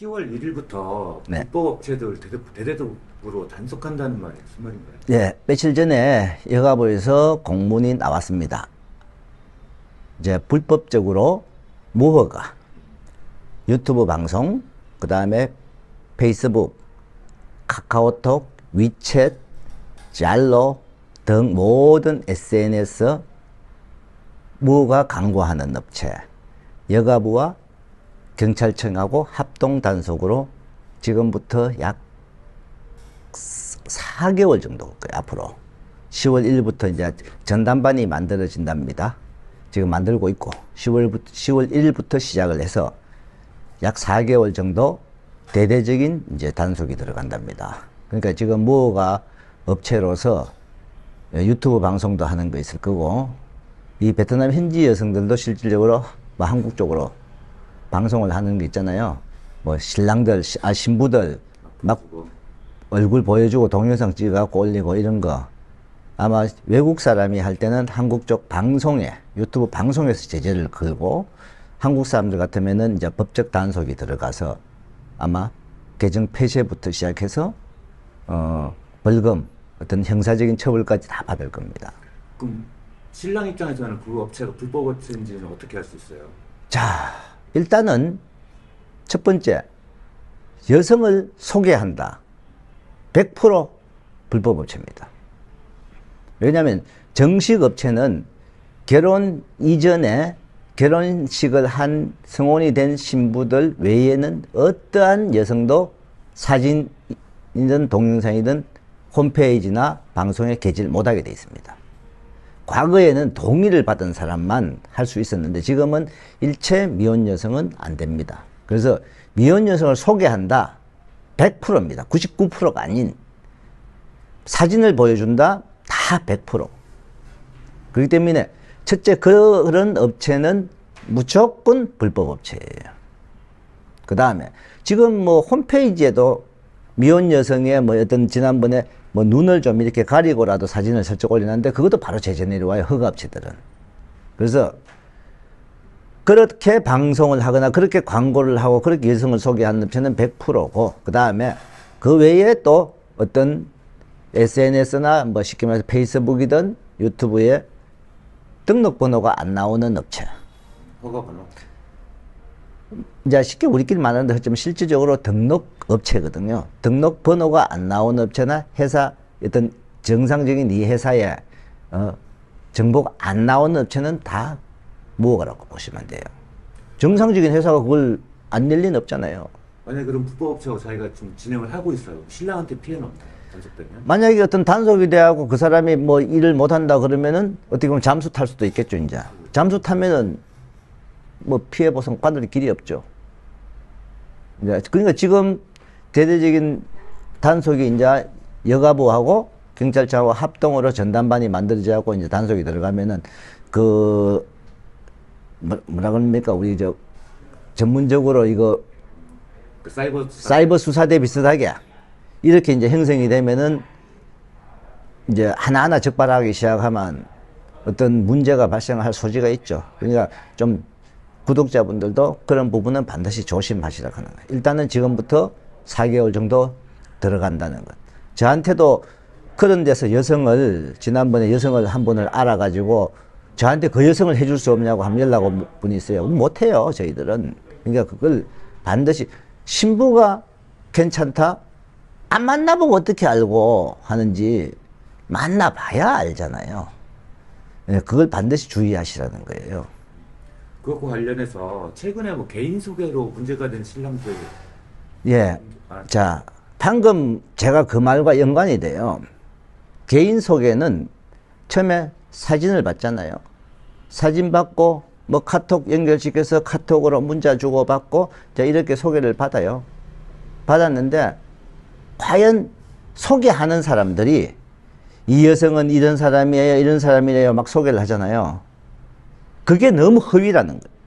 10월 1일부터 네. 불법업체들 대대적으로 단속한다는 말이 무슨 말인가요? 예, 며칠 전에 여가부에서 공문이 나왔습니다. 이제 불법적으로 무허가 유튜브 방송, 그 다음에 페이스북, 카카오톡, 위챗, 잘로 등 모든 SNS 무허가 광고하는 업체, 여가부와 경찰청하고 합동 단속으로 지금부터 약 4개월 정도 올 거예요. 앞으로 10월 1일부터 이제 전담반이 만들어진답니다. 지금 만들고 있고 10월 1일부터 시작을 해서 약 4개월 정도 대대적인 이제 단속이 들어간답니다. 그러니까 지금 무허가 업체로서 유튜브 방송도 하는 거 있을 거고, 이 베트남 현지 여성들도 실질적으로 뭐 한국 쪽으로 방송을 하는 게 있잖아요. 뭐 신랑들, 신부들 막 얼굴 보여주고 동영상 찍어갖고 올리고 이런 거. 아마 외국 사람이 할 때는 한국 쪽 방송에, 유튜브 방송에서 제재를 걸고, 한국 사람들 같으면은 이제 법적 단속이 들어가서 아마 계정 폐쇄부터 시작해서 벌금, 어떤 형사적인 처벌까지 다 받을 겁니다. 그럼 신랑 입장에서는 그 업체가 불법업체인지는 어떻게 할 수 있어요? 자, 일단은 첫 번째, 여성을 소개한다. 100% 불법업체입니다. 왜냐하면 정식 업체는 결혼 이전에 결혼식을 한 성혼이 된 신부들 외에는 어떠한 여성도 사진이든 동영상이든 홈페이지나 방송에 게재를 못하게 되어 있습니다. 과거에는 동의를 받은 사람만 할 수 있었는데 지금은 일체 미혼 여성은 안 됩니다. 그래서 미혼 여성을 소개한다. 100%입니다. 99%가 아닌, 사진을 보여준다. 다 100%. 그렇기 때문에 첫째, 그런 업체는 무조건 불법 업체예요. 그 다음에 지금 뭐 홈페이지에도 미혼 여성의 뭐 어떤 지난번에 뭐 눈을 좀 이렇게 가리고라도 사진을 설정 올리는데 그것도 바로 제재 내려와요, 허가업체들은. 그래서 그렇게 방송을 하거나 그렇게 광고를 하고 그렇게 여성을 소개하는 업체는 100%고, 그 다음에 그 외에 또 어떤 SNS나 뭐 쉽게 말해서 페이스북이든 유튜브에 등록번호가 안 나오는 업체. 허가번호? 이제 쉽게 우리끼리 말하는데 좀 실질적으로 등록업체거든요. 등록번호가 안 나오는 업체나 회사, 어떤 정상적인 이 회사에 정보가 안 나오는 업체는 다 무허가라고 보시면 돼요. 정상적인 회사가 그걸 안 열린 없잖아요. 만약에 그럼 불법업체가 자기가 좀 진행을 하고 있어요. 신랑한테 피해는 없나요? 단속되면? 만약에 어떤 단속이 돼하고 그 사람이 뭐 일을 못한다 그러면은 어떻게 보면 잠수 탈 수도 있겠죠, 이제. 잠수 타면은 뭐 피해 보상 받을 길이 없죠. 이제 그러니까 지금 대대적인 단속이 이제 여가부하고 경찰청하고 합동으로 전담반이 만들어져갖고 이제 단속이 들어가면은 그 뭐라 그럽니까, 우리 저 전문적으로 이거 그 사이버 수사대 비슷하게 이렇게 이제 형성이 되면은 이제 하나하나 적발하기 시작하면 어떤 문제가 발생할 소지가 있죠. 그러니까 좀 구독자분들도 그런 부분은 반드시 조심하시라고 하는 거예요. 일단은 지금부터 4개월 정도 들어간다는 것. 저한테도 그런 데서 여성을, 지난번에 여성을 한 분을 알아가지고 저한테 그 여성을 해줄 수 없냐고 하면 연락 온 분이 있어요. 못해요, 저희들은. 그러니까 그걸 반드시 신부가 괜찮다? 안 만나보고 어떻게 알고 하는지 만나봐야 알잖아요. 그걸 반드시 주의하시라는 거예요. 그것과 관련해서 최근에 뭐 개인 소개로 문제가 된 신랑들. 예. 자, 방금 제가 그 말과 연관이 돼요. 개인 소개는 처음에 사진을 받잖아요. 사진 받고 뭐 카톡 연결시켜서 카톡으로 문자 주고받고 자 이렇게 소개를 받아요. 받았는데 과연 소개하는 사람들이 이 여성은 이런 사람이에요, 이런 사람이에요 막 소개를 하잖아요. 그게 너무 허위라는 거예요.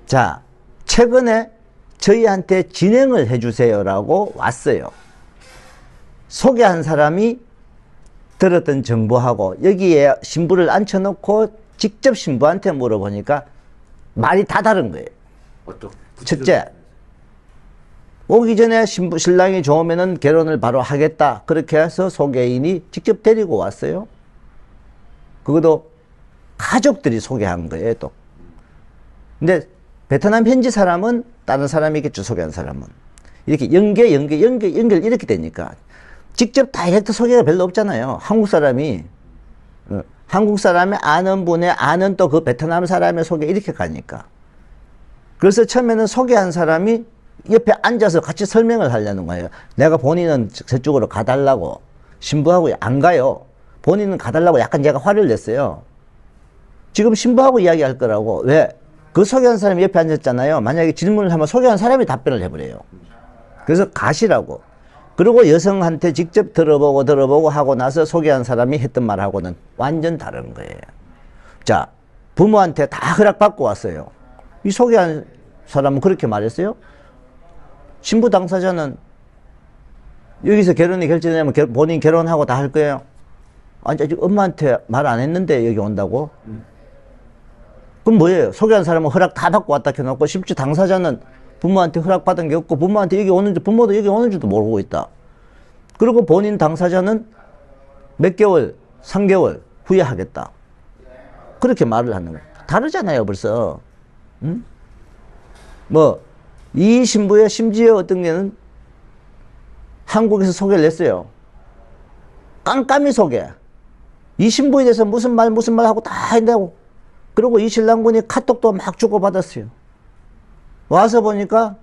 자, 최근에 저희한테 진행을 해주세요라고 왔어요. 소개한 사람이 들었던 정보하고 여기에 신부를 앉혀놓고 직접 신부한테 물어보니까 말이 다 다른 거예요. 어떤 첫째, 오기 전에 신랑이 좋으면은 결혼을 바로 하겠다. 그렇게 해서 소개인이 직접 데리고 왔어요. 그것도 가족들이 소개한 거예요, 또. 근데 베트남 현지 사람은 다른 사람이겠죠, 소개한 사람은. 이렇게 연결 이렇게 되니까. 직접 다이렉트 소개가 별로 없잖아요. 한국 사람이 아는 분의 아는 또 그 베트남 사람의 소개 이렇게 가니까. 그래서 처음에는 소개한 사람이 옆에 앉아서 같이 설명을 하려는 거예요. 내가 본인은 저쪽으로 가달라고. 신부하고 안 가요. 본인은 가달라고 약간 제가 화를 냈어요. 지금 신부하고 이야기할 거라고. 왜? 그 소개한 사람이 옆에 앉았잖아요. 만약에 질문을 하면 소개한 사람이 답변을 해버려요. 그래서 가시라고. 그리고 여성한테 직접 들어보고 하고 나서 소개한 사람이 했던 말하고는 완전 다른 거예요. 자, 부모한테 다 허락받고 왔어요. 이 소개한 사람은 그렇게 말했어요. 신부 당사자는 여기서 결혼이 결정되면 본인 결혼하고 다 할 거예요. 아니, 아직 엄마한테 말 안 했는데 여기 온다고? 그럼 뭐예요? 소개한 사람은 허락 다 받고 왔다 해놓고 심지어 당사자는 부모한테 허락받은 게 없고 부모한테 여기 오는지 부모도 여기 오는지도 모르고 있다. 그리고 본인 당사자는 몇 개월, 3개월 후에 하겠다. 그렇게 말을 하는 거예요. 다르잖아요, 벌써. 응? 이 신부의 심지어 어떤 게는 한국에서 소개를 냈어요. 깜깜이 소개. 이 신부에 대해서 무슨 말 하고 다 한다고. 그리고 이 신랑분이 카톡도 막 주고받았어요. 와서 보니까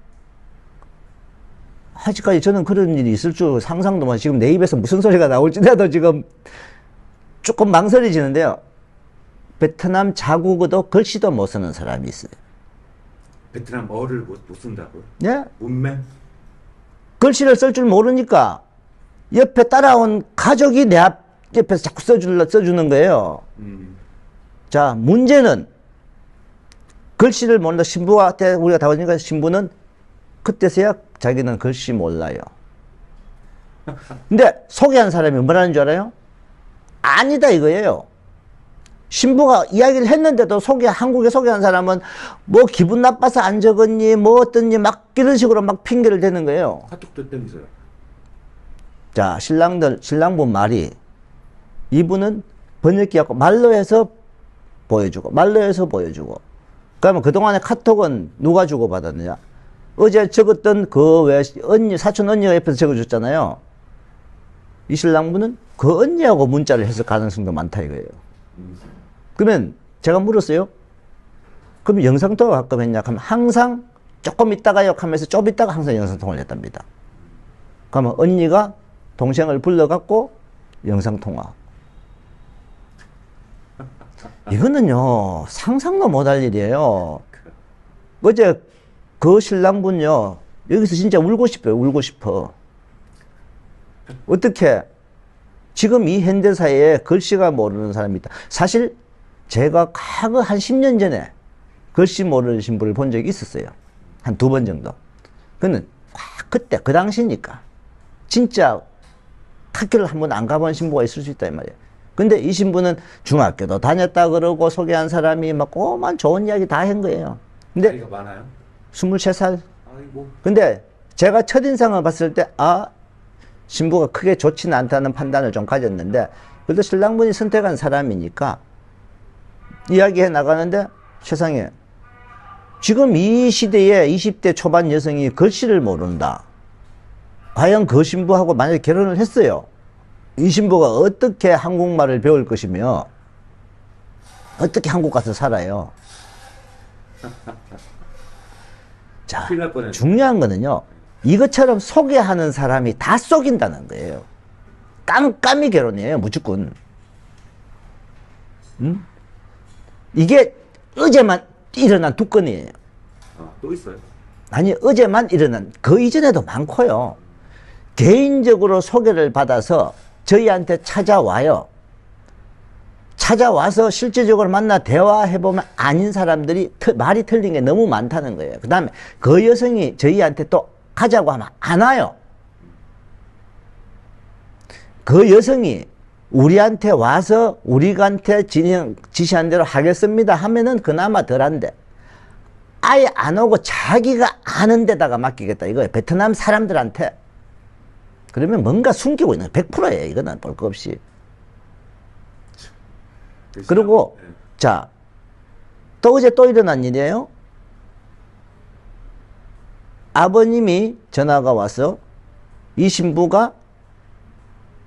아직까지 저는 그런 일이 있을 줄 상상도 못, 지금 내 입에서 무슨 소리가 나올지라도 지금 조금 망설여지는데요. 베트남 자국어도 글씨도 못 쓰는 사람이 있어요. 베트남어를 못 쓴다고요? 예? 문맹? 글씨를 쓸 줄 모르니까 옆에 따라온 가족이 내 옆에서 자꾸 써주는 거예요. 자, 문제는 글씨를 모른다. 신부한테 우리가 다 오니까 신부는 그때서야 자기는 글씨 몰라요. 근데 소개한 사람이 뭐라는 줄 알아요? 아니다 이거예요. 신부가 이야기를 했는데도 한국에 소개한 사람은 뭐 기분 나빠서 안 적었니 뭐 어떻니 막 이런 식으로 막 핑계를 대는 거예요. 카톡도 땡기서요. 자, 신랑분 말이 이분은 번역기하고 말로 해서 보여주고 그러면 그동안에 카톡은 누가 주고받았느냐? 어제 적었던 사촌 언니가 옆에서 적어줬잖아요. 이 신랑분은 그 언니하고 문자를 했을 가능성도 많다 이거예요. 그러면 제가 물었어요. 그럼 영상통화 가끔 했냐? 하면 항상 조금 있다가요 하면서 좀 있다가 항상 영상통화를 했답니다. 그러면 언니가 동생을 불러갖고 영상통화. 이거는요 상상도 못할 일이에요. 어제 그 신랑분요 여기서 진짜 울고 싶어요. 울고 싶어. 어떻게 지금 이 현대사회에 글씨가 모르는 사람이 있다. 사실 제가 과거 한 10년 전에 글씨 모르는 신부를 본 적이 있었어요. 한 2번 정도. 그는 그때 그 당시니까 진짜 학교를 한 번 안 가본 신부가 있을 수 있다 이 말이에요. 근데 이 신부는 중학교도 다녔다 그러고 소개한 사람이 막 꼬만 좋은 이야기 다 한 거예요. 근데 나이가 많아요? 23살. 아이고. 근데 제가 첫인상을 봤을 때 신부가 크게 좋지는 않다는 판단을 좀 가졌는데 그래도 신랑분이 선택한 사람이니까 이야기해 나가는데 세상에 지금 이 시대에 20대 초반 여성이 글씨를 모른다. 과연 그 신부하고 만약에 결혼을 했어요. 이 신부가 어떻게 한국말을 배울 것이며 어떻게 한국 가서 살아요. 자, 큰일 날 뻔했네. 중요한 거는요. 이것처럼 소개하는 사람이 다 속인다는 거예요. 깜깜이 결혼이에요. 무조건. 이게 어제만 일어난 두 건이에요. 또 있어요? 아니 어제만 일어난 그 이전에도 많고요. 개인적으로 소개를 받아서 저희한테 찾아와요. 찾아와서 실제적으로 만나 대화해보면 아닌 사람들이 말이 틀린 게 너무 많다는 거예요. 그 다음에 그 여성이 저희한테 또 가자고 하면 안 와요. 그 여성이 우리한테 와서 우리한테 지시한 대로 하겠습니다 하면은 그나마 덜한데 아예 안 오고 자기가 아는 데다가 맡기겠다 이거예요. 베트남 사람들한테. 그러면 뭔가 숨기고 있는 거예요. 100%예요. 이거는 볼 거 없이. 그리고 네. 자, 또 어제 또 일어난 일이에요. 아버님이 전화가 와서 이 신부가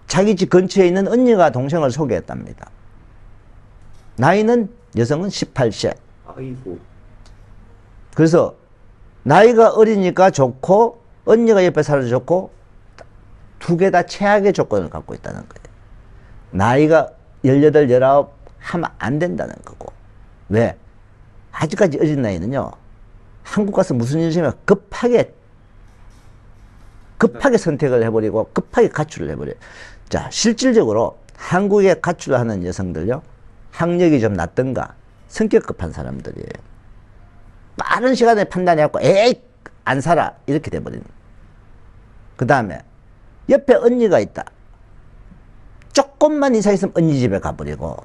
자기 집 근처에 있는 언니가 동생을 소개했답니다. 나이는 여성은 18세. 아이고. 그래서 나이가 어리니까 좋고 언니가 옆에 살아도 좋고 두 개 다 최악의 조건을 갖고 있다는 거예요. 나이가 18, 19 하면 안 된다는 거고. 왜? 아직까지 어린 나이는요. 한국 가서 무슨 일이 있으면 급하게 선택을 해버리고 급하게 가출을 해버려요. 자, 실질적으로 한국에 가출하는 여성들요. 학력이 좀 낮던가 성격 급한 사람들이에요. 빠른 시간에 판단해갖고 에이 안 살아 이렇게 돼버리는. 그 다음에 옆에 언니가 있다. 조금만 이상 있으면 언니 집에 가버리고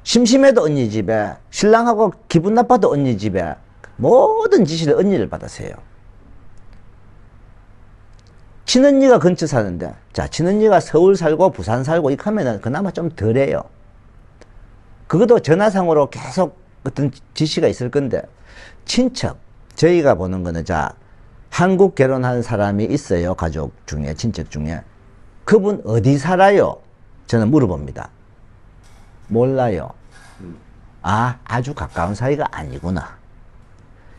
심심해도 언니 집에 신랑하고 기분 나빠도 언니 집에 모든 지시를 언니를 받아서 해요. 친언니가 근처 사는데 자 친언니가 서울 살고 부산 살고 이렇게 하면은 그나마 좀 덜해요. 그것도 전화상으로 계속 어떤 지시가 있을 건데 친척 저희가 보는 거는 자 한국 결혼한 사람이 있어요. 가족 중에 친척 중에 그분 어디 살아요? 저는 물어봅니다. 몰라요. 아 아주 가까운 사이가 아니구나.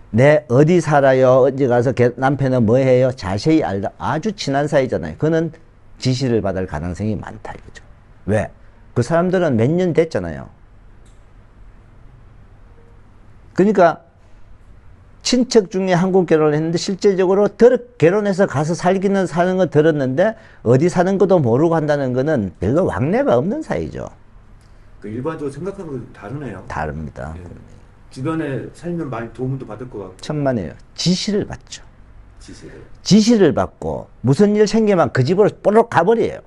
내 어디 살아요? 어디 가서 남편은 뭐 해요? 자세히 알다. 아주 친한 사이잖아요. 그는 지시를 받을 가능성이 많다 이거죠. 왜? 그 사람들은 몇 년 됐잖아요. 그러니까 친척 중에 한국 결혼을 했는데 실질적으로 결혼해서 가서 살기는 사는 거 들었는데 어디 사는 것도 모르고 한다는 거는 별로 왕래가 없는 사이죠. 그 일반적으로 생각하는 거 다르네요. 다릅니다. 네. 주변에 살면 많이 도움도 받을 것 같고. 천만에요. 지시를 받죠. 지시를. 지시를 받고 무슨 일 생기면 그 집으로 볼록 가버려요.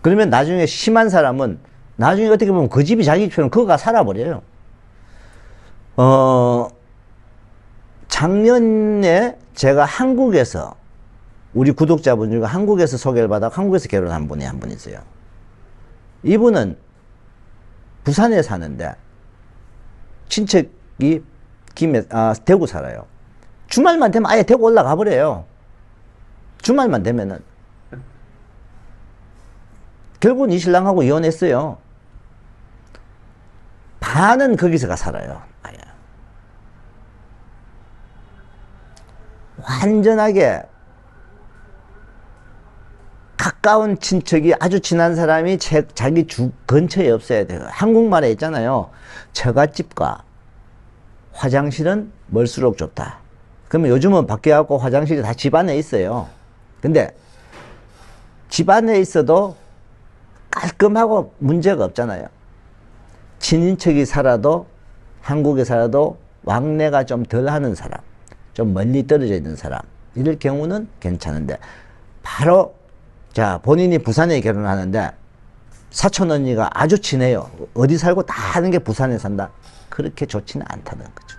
그러면 나중에 심한 사람은 나중에 어떻게 보면 그 집이 자기 집처럼 그거가 살아버려요. 작년에 제가 한국에서 우리 구독자분 중에 한국에서 소개를 받아 한국에서 결혼한 분이 한 분 있어요. 이분은 부산에 사는데 친척이 대구 살아요. 주말만 되면 아예 대구 올라가 버려요. 주말만 되면은. 결국은 이 신랑하고 이혼했어요. 반은 거기서 가 살아요. 아예. 완전하게 가까운 친척이 아주 친한 사람이 자기 주 근처에 없어야 돼요. 한국말에 있잖아요. 처갓집과 화장실은 멀수록 좋다. 그러면 요즘은 밖에 갖고 화장실이 다 집 안에 있어요. 근데 집 안에 있어도 깔끔하고 문제가 없잖아요. 친인척이 살아도 한국에 살아도 왕래가 좀 덜하는 사람, 좀 멀리 떨어져 있는 사람 이럴 경우는 괜찮은데 바로 자 본인이 부산에 결혼하는데 사촌 언니가 아주 친해요. 어디 살고 다 하는 게 부산에 산다. 그렇게 좋지는 않다는 거죠.